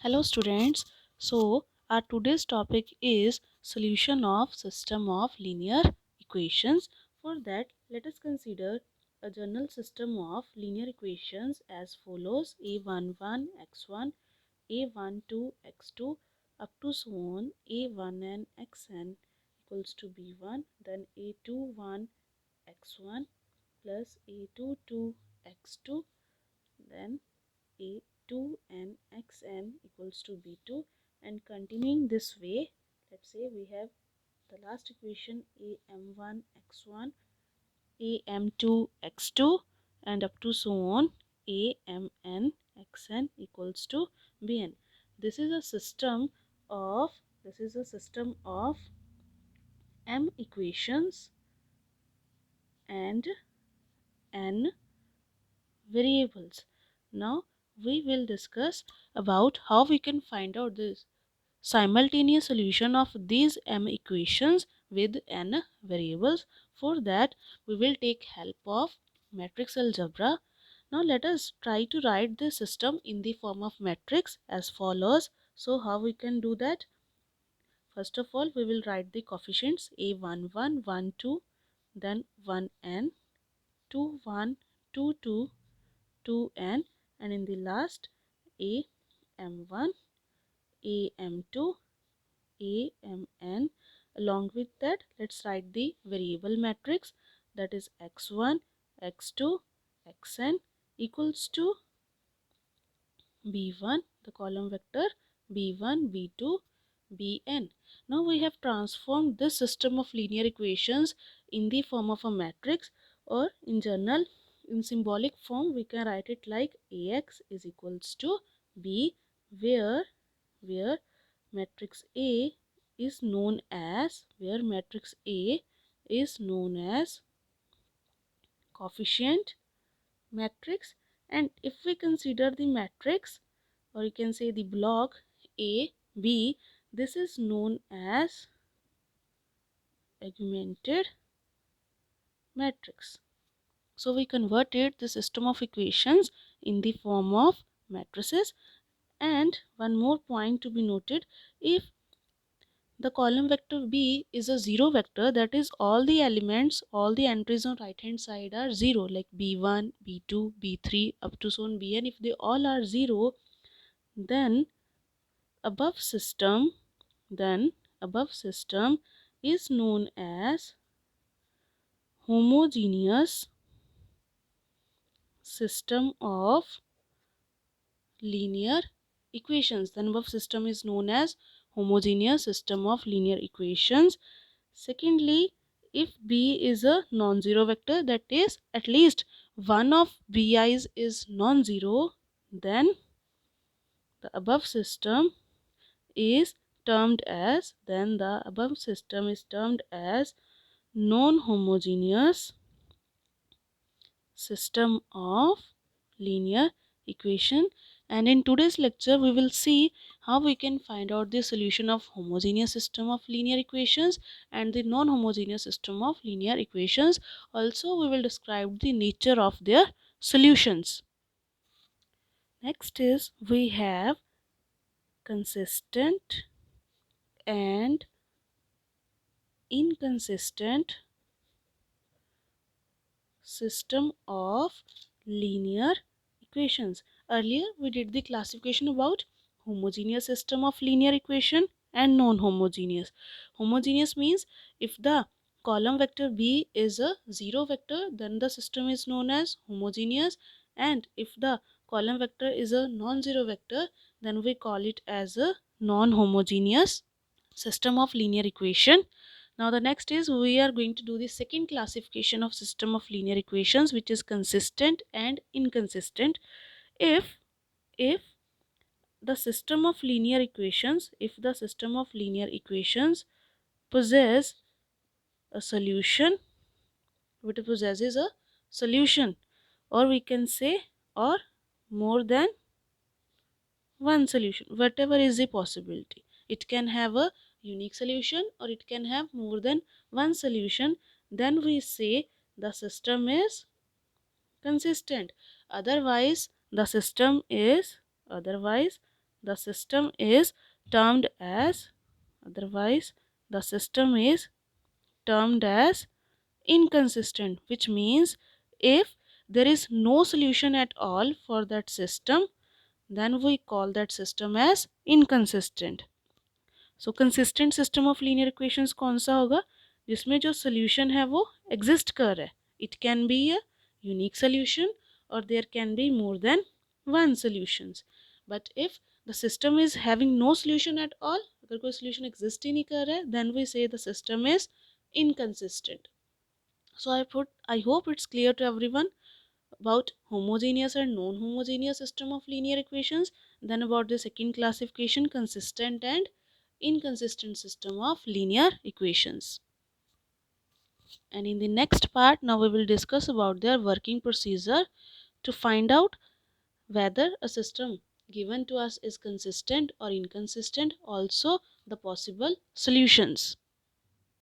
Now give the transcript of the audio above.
Hello students. Our today's topic is solution of system of linear equations. For that, let us consider a general system of linear equations as follows: a11 x1, a12 x2 up to so on a1n xn equals to b1, then a21 x1 plus a22 x2, then a2 and xn equals to b2, and continuing this way, let's say we have the last equation am1 x1, am2 x2, and up to so on amn xn equals to bn. This is a system of m equations and n variables. Now we will discuss about how we can find out this simultaneous solution of these m equations with n variables. For that, we will take help of matrix algebra. Now let us try to write the system in the form of matrix as follows. So how we can do that? First of all, we will write the coefficients a11 1 2, then 1n 2 1 2 2 2n, and in the last am1 am2 amn. Along with that, let's write the variable matrix, that is x1 x2 xn equals to b1, the column vector b1 b2 bn. Now we have transformed this system of linear equations in the form of a matrix, or in general, in symbolic form, we can write it like ax is equals to b, where matrix A is known as coefficient matrix. And if we consider the matrix, or you can say the block A B, this is known as augmented matrix. So we converted the system of equations in the form of matrices. And one more point to be noted: if the column vector B is a zero vector, that is all the elements, all the entries on right hand side are zero, like b1 b2 b3 up to so on bn. If they all are zero, then above system above system is known as homogeneous system of linear equations. Then above system is known as homogeneous system of linear equations. Secondly, if B is a non-zero vector, that is at least one of Bi's is non-zero, then the above system is termed as non-homogeneous system of linear equation. And in today's lecture, we will see how we can find out the solution of homogeneous system of linear equations and the non-homogeneous system of linear equations. Also, we will describe the nature of their solutions. Next is, we have consistent and inconsistent system of linear equations. Earlier we did the classification about homogeneous system of linear equation and non-homogeneous. Homogeneous means if the column vector B is a zero vector, then the system is known as homogeneous, and if the column vector is a non-zero vector, then we call it as a non-homogeneous system of linear equation. Now the next is, we are going to do the second classification of system of linear equations, which is consistent and inconsistent. If the system of linear equations possess a solution, it possesses a solution, or we can say, or more than one solution, whatever is the possibility. It can have a unique solution or it can have more than one solution, then we say the system is consistent. Otherwise the system the system is termed as otherwise the system is termed as inconsistent, which means if there is no solution at all for that system, then we call that system as inconsistent. So consistent system of linear equations कौन सा होगा जिसमें जो solution है वो exist कर रहा है. It can be a unique solution और there can be more than one solutions. But if the system is having no solution at all, अगर कोई सोल्यूशन एग्जिस्ट ही नहीं कर रहा है, then we say the system is inconsistent. So I hope it's clear to everyone about homogeneous and non-homogeneous system of linear equations, then about the second classification, consistent and inconsistent system of linear equations. And in the next part, now we will discuss about their working procedure to find out whether a system given to us is consistent or inconsistent, also the possible solutions.